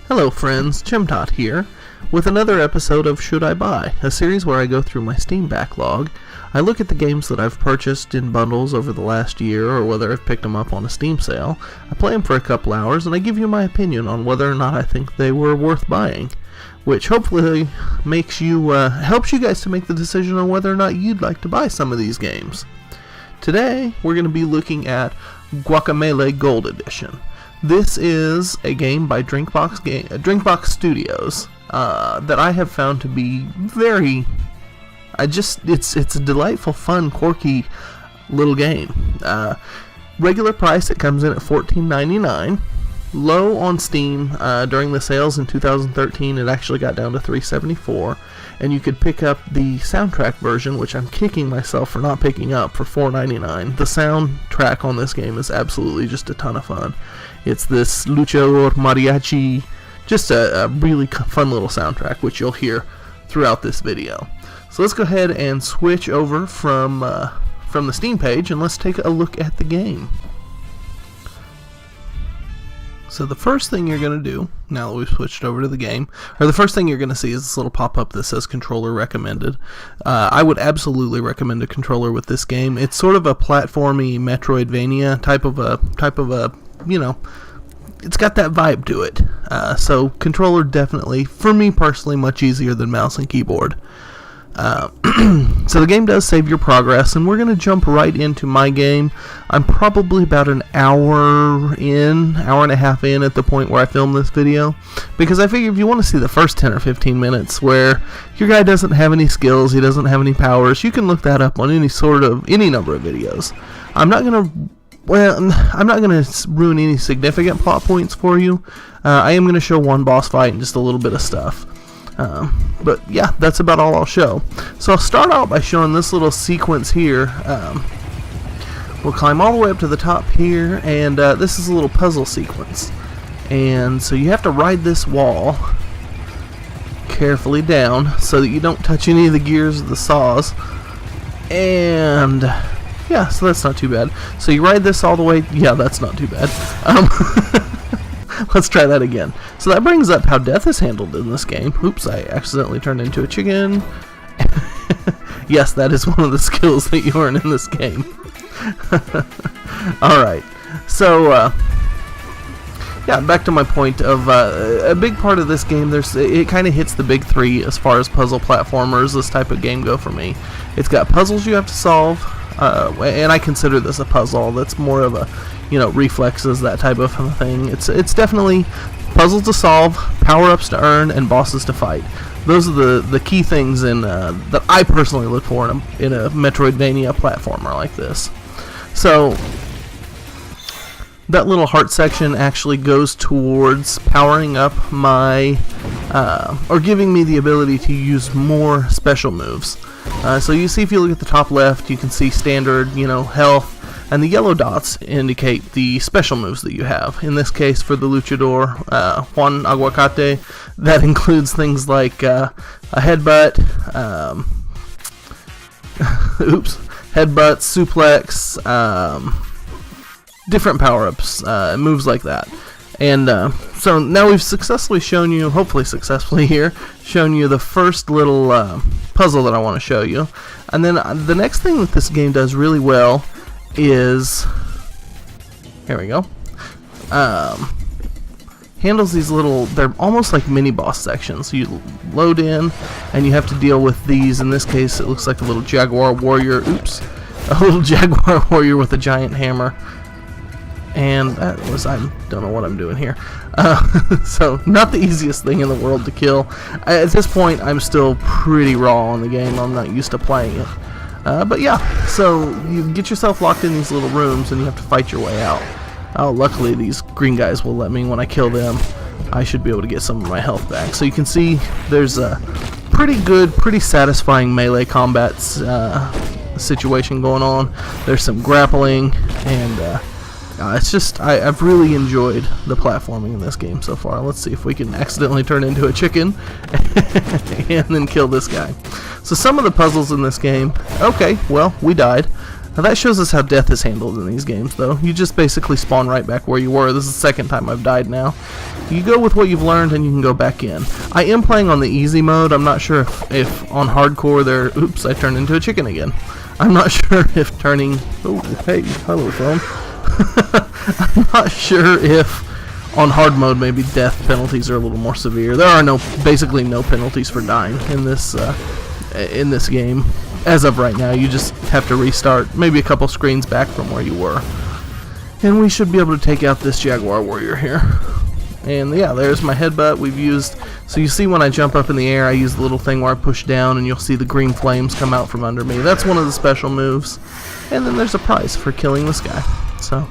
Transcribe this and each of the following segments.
Hello friends, chimtot here, with another episode of Should I Buy, a series where I go through my Steam backlog. I look at the games that I've purchased in bundles over the last year, or whether I've picked them up on a Steam sale. I play them for a couple hours, and I give you my opinion on whether or not I think they were worth buying, which hopefully makes you, helps you guys to make the decision on whether or not you'd like to buy some of these games. Today, we're going to be looking at Guacamelee Gold Edition. This is a game by Drinkbox Studios that I have found to be very, it's a delightful, fun, quirky little game. Regular price, it comes in at $14.99. Low on Steam during the sales in 2013, it actually got down to $3.74, and you could pick up the soundtrack version, which I'm kicking myself for not picking up, for $4.99. The soundtrack on this game is absolutely just a ton of fun. It's this luchador mariachi, just a really fun little soundtrack, which you'll hear throughout this video. So let's go ahead and switch over from the Steam page, and let's take a look at the game. So the first thing you're going to do, now that we've switched over to the game, or the first thing you're going to see is this little pop-up that says controller recommended. I would absolutely recommend a controller with this game. It's sort of a platformy Metroidvania type of a, you know, it's got that vibe to it. So controller definitely, for me personally, much easier than mouse and keyboard. So the game does save your progress, and we're going to jump right into my game. I'm probably about an hour and a half in at the point where I filmed this video, because I figure if you want to see the first 10 or 15 minutes where your guy doesn't have any skills, he doesn't have any powers, you can look that up on any number of videos. I'm not going to ruin any significant plot points for you. I am going to show one boss fight and just a little bit of stuff. But yeah, that's about all I'll show. So I'll start out by showing this little sequence here. We'll climb all the way up to the top here, and this is a little puzzle sequence. And so you have to ride this wall carefully down so that you don't touch any of the gears of the saws. And yeah, so that's not too bad. So you ride this all the way. Yeah, that's not too bad. Let's try that again. So that brings up how death is handled in this game. Oops, I accidentally turned into a chicken. Yes, that is one of the skills that you learn in this game. Alright, so yeah, back to my point of a big part of this game, it kind of hits the big three as far as puzzle platformers this type of game go for me. It's got puzzles you have to solve, and I consider this a puzzle. That's more of a, you know, reflexes, that type of thing. It's definitely puzzles to solve, power-ups to earn, and bosses to fight. Those are the key things that I personally look for in a Metroidvania platformer like this. So that little heart section actually goes towards powering up my, or giving me the ability to use more special moves. So you see, if you look at the top left, you can see standard, you know, health, and the yellow dots indicate the special moves that you have. In this case, for the luchador, Juan Aguacate, that includes things like a headbutt, headbutt, suplex, different power-ups, moves like that. And so now we've successfully shown you, hopefully successfully here, shown you the first little puzzle that I want to show you. And then the next thing that this game does really well is, here we go, handles these little, they're almost like mini boss sections. So you load in and you have to deal with these. In this case, it looks like a little jaguar warrior, a little jaguar warrior with a giant hammer. And that was, I don't know what I'm doing here. So, not the easiest thing in the world to kill. At this point, I'm still pretty raw on the game. I'm not used to playing it. But yeah, so you get yourself locked in these little rooms and you have to fight your way out. Oh, luckily these green guys will let me. When I kill them, I should be able to get some of my health back. So you can see there's a pretty good, pretty satisfying melee combat situation going on. There's some grappling, and it's just, I've really enjoyed the platforming in this game so far. Let's see if we can accidentally turn into a chicken and then kill this guy. So some of the puzzles in this game, okay, well, we died. Now that shows us how death is handled in these games, though. You just basically spawn right back where you were. This is the second time I've died now. You go with what you've learned and you can go back in. I am playing on the easy mode. I'm not sure if on hardcore there... Oops, I turned into a chicken again. I'm not sure if turning... Oh, hey, hello, phone. I'm not sure if on hard mode maybe death penalties are a little more severe. There are basically no penalties for dying in this game. As of right now, you just have to restart maybe a couple screens back from where you were. And we should be able to take out this Jaguar Warrior here. And yeah, there's my headbutt. We've used... So you see when I jump up in the air, I use the little thing where I push down and you'll see the green flames come out from under me. That's one of the special moves. And then there's a prize for killing this guy. So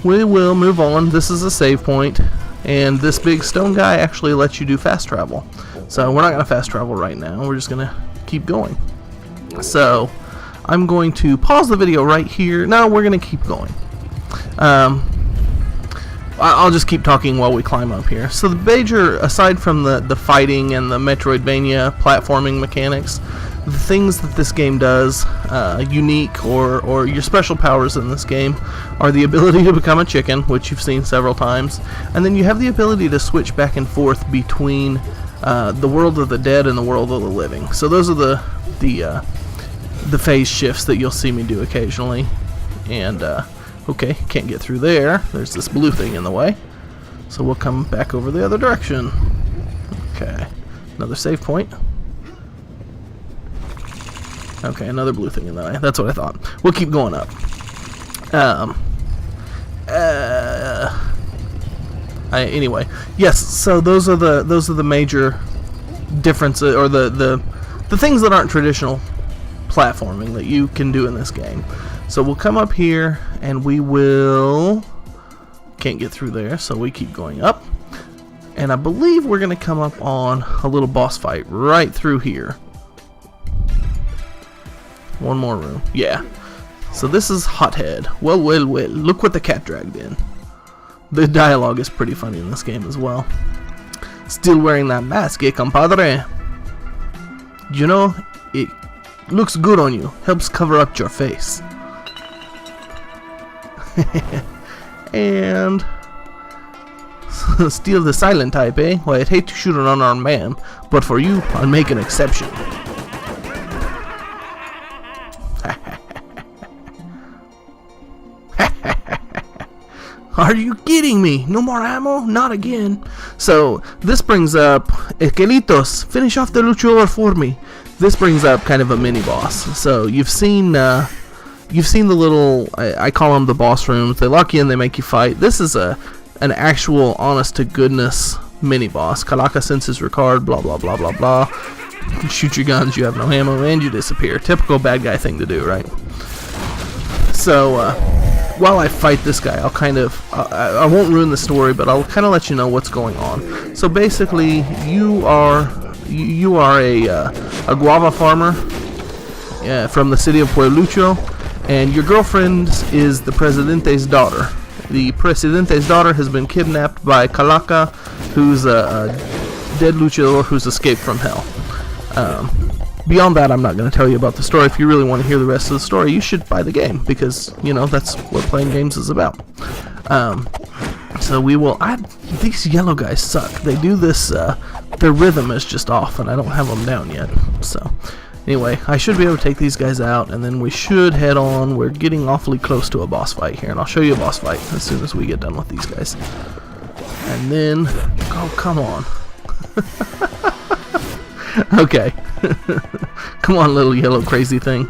we will move on. This is a save point. And this big stone guy actually lets you do fast travel. So we're not going to fast travel right now. We're just going to keep going. So I'm going to pause the video right here. No, we're going to keep going. I'll just keep talking while we climb up here. So the major, aside from the fighting and the Metroidvania platforming mechanics, the things that this game does unique or your special powers in this game are the ability to become a chicken, which you've seen several times, and then you have the ability to switch back and forth between the world of the dead and the world of the living. So those are the phase shifts that you'll see me do occasionally. And okay, can't get through there. There's this blue thing in the way. So we'll come back over the other direction. Okay, another save point. Okay, another blue thing in the way. That's what I thought. We'll keep going up. Anyway, yes. So those are the major differences, or the things that aren't traditional platforming that you can do in this game. So we'll come up here and we will... Can't get through there, so we keep going up. And I believe we're going to come up on a little boss fight right through here. One more room. Yeah. So this is Hothead. Well, well, well. Look what the cat dragged in. The dialogue is pretty funny in this game as well. Still wearing that mask, eh, compadre? You know, it looks good on you. Helps cover up your face. And still the silent type, eh? Well, I'd hate to shoot an unarmed man, but for you, I'll make an exception. Are you kidding me? No more ammo? Not again. So this brings up Esquelitos. Finish off the luchador for me. This brings up kind of a mini boss. So you've seen the little, I call them the boss rooms. They lock you in, they make you fight. This is an actual honest to goodness mini boss. Calaca senses Ricard, blah blah blah blah blah. You shoot your guns, you have no ammo, and you disappear. Typical bad guy thing to do, right? So while I fight this guy, I'll kind of, I won't ruin the story, but I'll kind of let you know what's going on. So basically, you are a guava farmer from the city of Pueblucho. And your girlfriend is the Presidente's daughter. The Presidente's daughter has been kidnapped by Calaca, who's a dead luchador who's escaped from hell. Beyond that, I'm not going to tell you about the story. If you really want to hear the rest of the story, you should buy the game, because, you know, that's what playing games is about. So we will... these yellow guys suck. They do this... their rhythm is just off, and I don't have them down yet. So... Anyway, I should be able to take these guys out, and then we should head on. We're getting awfully close to a boss fight here, and I'll show you a boss fight as soon as we get done with these guys. And then... Oh, come on. Okay. Come on, little yellow crazy thing.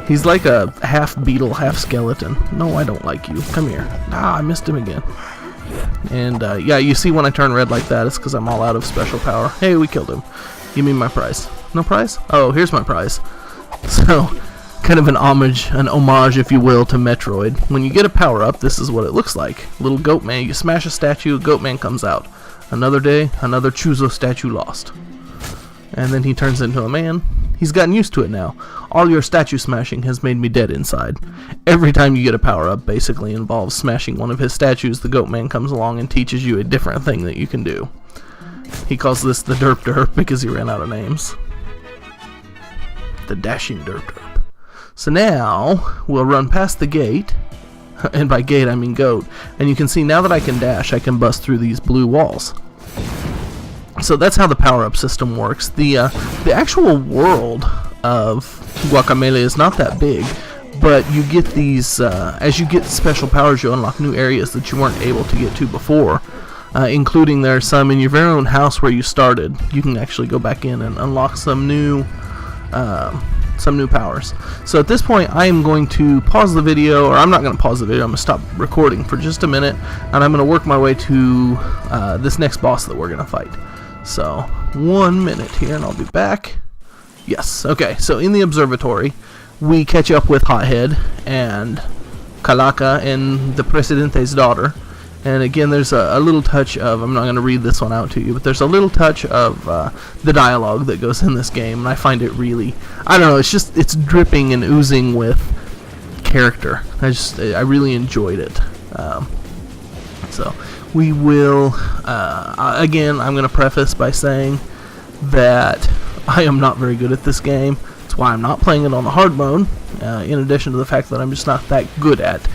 He's like a half beetle, half skeleton. No, I don't like you. Come here. Ah, I missed him again. And, yeah, you see when I turn red like that, it's because I'm all out of special power. Hey, we killed him. Give me my prize. No prize? Oh, here's my prize. So, kind of an homage, if you will, to Metroid. When you get a power-up, this is what it looks like. Little goat man. You smash a statue, a goat man comes out. Another day, another Chuzo statue lost. And then he turns into a man. He's gotten used to it now. All your statue smashing has made me dead inside. Every time you get a power-up basically involves smashing one of his statues, the goat man comes along and teaches you a different thing that you can do. He calls this the Derp Derp because he ran out of names. The Dashing Derp Derp. So now we'll run past the gate, and by gate I mean goat, and you can see now that I can dash, I can bust through these blue walls. So that's how the power-up system works. The actual world of Guacamelee is not that big, but you get these, as you get special powers, you unlock new areas that you weren't able to get to before, including there are some in your very own house where you started. You can actually go back in and unlock some new powers. So at this point I am going to pause the video, or I'm not going to pause the video, I'm going to stop recording for just a minute, and I'm going to work my way to this next boss that we're going to fight. So 1 minute here and I'll be back. Yes, okay, so in the observatory we catch up with Hothead and Calaca and the Presidente's daughter. And again, there's a little touch of, I'm not going to read this one out to you, but there's a little touch of the dialogue that goes in this game, and I find it really, I don't know, it's dripping and oozing with character. I really enjoyed it. So we will, again, I'm going to preface by saying that I am not very good at this game. That's why I'm not playing it on the hard mode, in addition to the fact that I'm just not that good at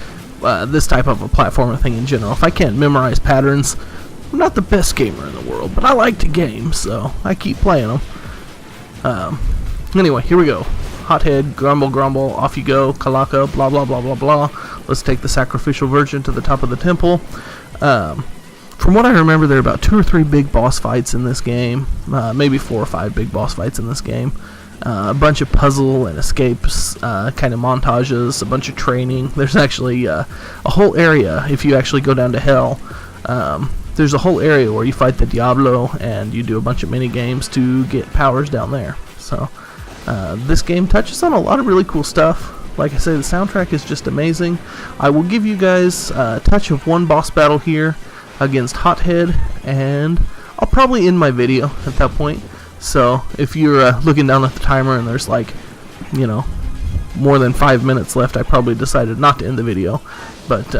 this type of a platformer thing in general. If I can't memorize patterns, I'm not the best gamer in the world, but I like to game, so I keep playing them. Anyway, here we go. Hothead, grumble, grumble, off you go, Calaca, blah, blah, blah, blah, blah. Let's take the sacrificial virgin to the top of the temple. From what I remember, there are about 2 or 3 big boss fights in this game, maybe 4 or 5 big boss fights in this game. A bunch of puzzle and escapes, kind of montages, a bunch of training. There's actually a whole area, if you actually go down to hell, there's a whole area where you fight the Diablo and you do a bunch of mini games to get powers down there. So this game touches on a lot of really cool stuff. Like I say, the soundtrack is just amazing. I will give you guys a touch of one boss battle here against Hothead, and I'll probably end my video at that point. So if you're looking down at the timer and there's like, you know, more than 5 minutes left, I probably decided not to end the video. But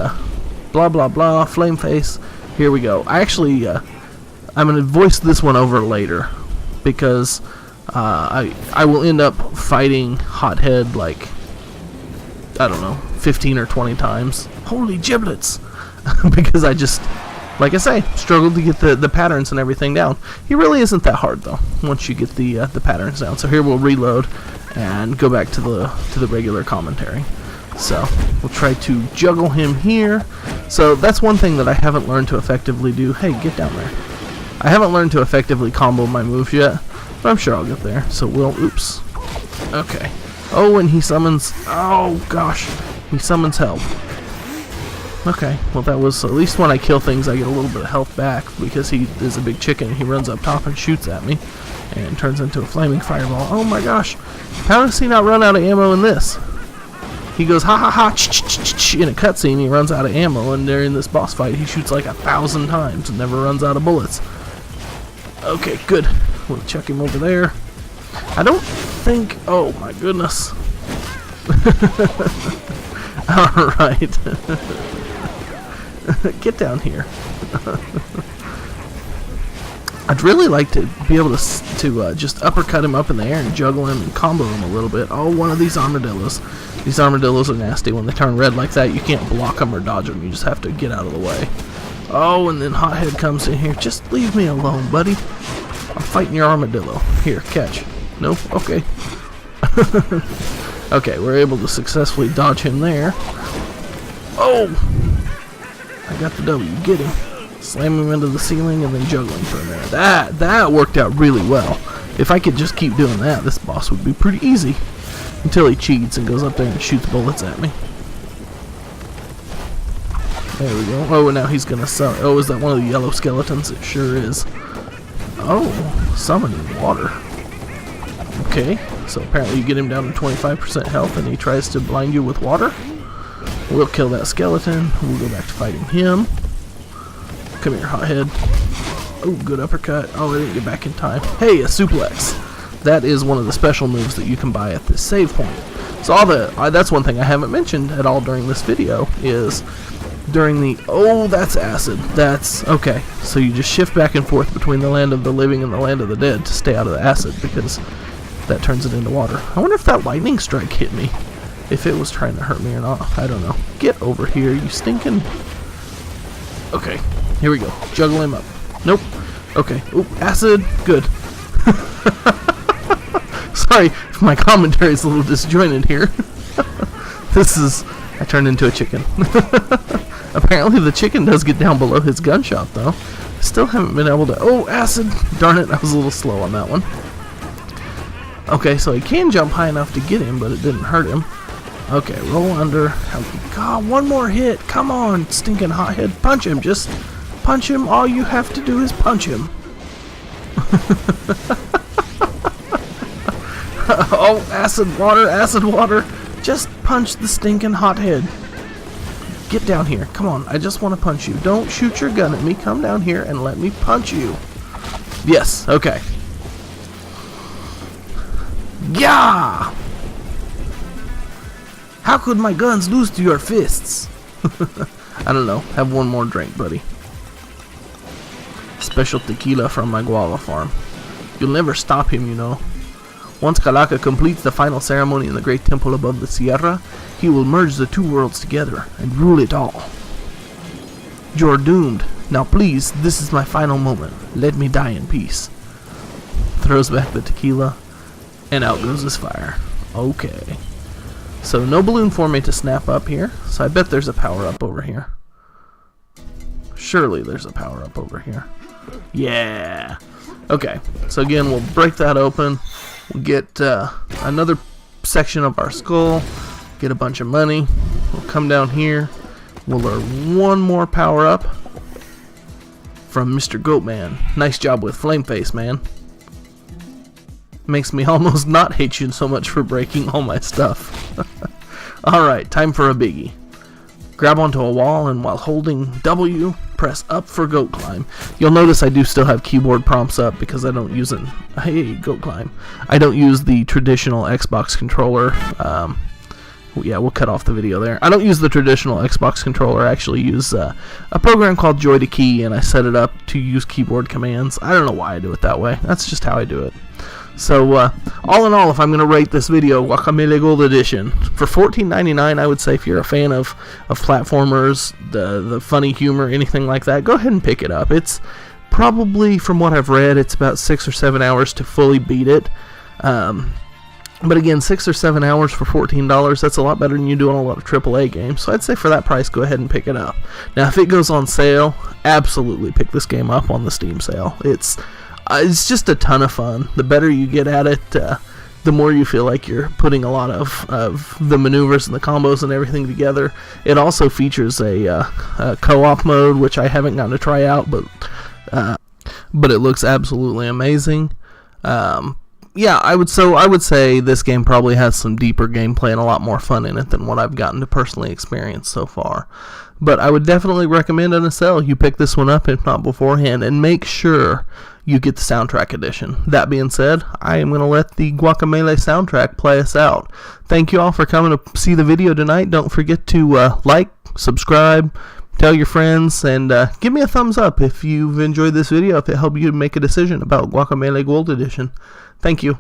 blah blah blah, flame face, here we go. I actually I'm gonna voice this one over later, because I will end up fighting Hothead like, I don't know, 15 or 20 times. Holy giblets! Because I just, like I say, struggled to get the patterns and everything down. He really isn't that hard though, once you get the patterns down. So here we'll reload and go back to the regular commentary. So we'll try to juggle him here. So that's one thing that I haven't learned to effectively do. Hey, get down there. I haven't learned to effectively combo my moves yet, but I'm sure I'll get there. So we'll, oops. Okay. Oh, and he summons, oh gosh, he summons help. Okay, well that was, at least when I kill things I get a little bit of health back, because he is a big chicken. He runs up top and shoots at me and turns into a flaming fireball. Oh my gosh, how does he not run out of ammo in this? He goes ha ha ha in a cutscene, he runs out of ammo, and during this boss fight he shoots like 1,000 times and never runs out of bullets. Okay, good. We'll chuck him over there. I don't think, oh my goodness. Alright. Get down here. I'd really like to be able to just uppercut him up in the air and juggle him and combo him a little bit. Oh, one of these armadillos. These armadillos are nasty. When they turn red like that, you can't block them or dodge them. You just have to get out of the way. Oh, and then Hothead comes in here. Just leave me alone, buddy. I'm fighting your armadillo. Here, catch. Nope. Okay. Okay, we're able to successfully dodge him there. Oh! I got the W. Get him. Slam him into the ceiling and then juggle him for a minute. That worked out really well. If I could just keep doing that, this boss would be pretty easy. Until he cheats and goes up there and shoots bullets at me. There we go. Oh, and now he's gonna summon. Oh, is that one of the yellow skeletons? It sure is. Oh, summoning water. Okay, so apparently you get him down to 25% health and he tries to blind you with water. We'll kill that skeleton. We'll go back to fighting him. Come here, Hothead. Oh, good uppercut. Oh, I didn't get back in time. Hey, a suplex. That is one of the special moves that you can buy at this save point. So that's one thing I haven't mentioned at all during this video is during the, oh, that's acid. That's, okay. So you just shift back and forth between the land of the living and the land of the dead to stay out of the acid, because that turns it into water. I wonder if that lightning strike hit me. if it was trying to hurt me or not. I don't know. Get over here, you stinking... Okay, here we go. Juggle him up. Nope. Okay. Oop, acid. Good. Sorry if my commentary is a little disjointed here. This is... I turned into a chicken. Apparently the chicken does get down below his gunshot, though. I still haven't been able to... Oh, acid! Darn it, I was a little slow on that one. Okay, so he can jump high enough to get him, but it didn't hurt him. Okay, roll under. Oh, God, one more hit. Come on, stinking hothead. Punch him. Just punch him. All you have to do is punch him. Oh, acid water, acid water. Just punch the stinking hothead. Get down here. Come on, I just want to punch you. Don't shoot your gun at me. Come down here and let me punch you. Yes, okay. Yeah! How could my guns lose to your fists? I don't know. Have one more drink, buddy. Special tequila from my guava farm. You'll never stop him, you know. Once Calaca completes the final ceremony in the great temple above the Sierra, he will merge the two worlds together and rule it all. You're doomed. Now please, this is my final moment. Let me die in peace. Throws back the tequila, and out goes his fire. Okay. So no balloon for me to snap up here, so I bet there's a power-up over here. Surely there's a power-up over here. Yeah! Okay, so again, we'll break that open. We'll get another section of our skull, get a bunch of money. We'll come down here. We'll learn one more power-up from Mr. Goatman. Nice job with Flameface, man. Makes me almost not hate you so much for breaking all my stuff. Alright, time for a biggie. Grab onto a wall, and while holding W, press up for goat climb. You'll notice I do still have keyboard prompts up because I don't use it. Hey, goat climb. I don't use the traditional Xbox controller. Yeah, we'll cut off the video there. I don't use the traditional Xbox controller. I actually use a program called Joy to Key, and I set it up to use keyboard commands. I don't know why I do it that way. That's just how I do it. So, all in all, if I'm going to rate this video, Guacamelee Gold Edition, for $14.99, I would say if you're a fan of platformers, the funny humor, anything like that, go ahead and pick it up. It's probably, from what I've read, it's about 6 or 7 hours to fully beat it. But again, 6 or 7 hours for $14, that's a lot better than you do on a lot of AAA games. So I'd say for that price, go ahead and pick it up. Now, if it goes on sale, absolutely pick this game up on the Steam sale. It's just a ton of fun. The better you get at it, the more you feel like you're putting a lot of the maneuvers and the combos and everything together. It also features a co-op mode, which I haven't gotten to try out, but it looks absolutely amazing. Yeah, I would say this game probably has some deeper gameplay and a lot more fun in it than what I've gotten to personally experience so far. But I would definitely recommend on a sale you pick this one up, if not beforehand, and make sure you get the soundtrack edition. That being said, I am going to let the Guacamelee soundtrack play us out. Thank you all for coming to see the video tonight. Don't forget to like, subscribe, tell your friends, and give me a thumbs up if you've enjoyed this video, if it helped you make a decision about Guacamelee Gold Edition. Thank you.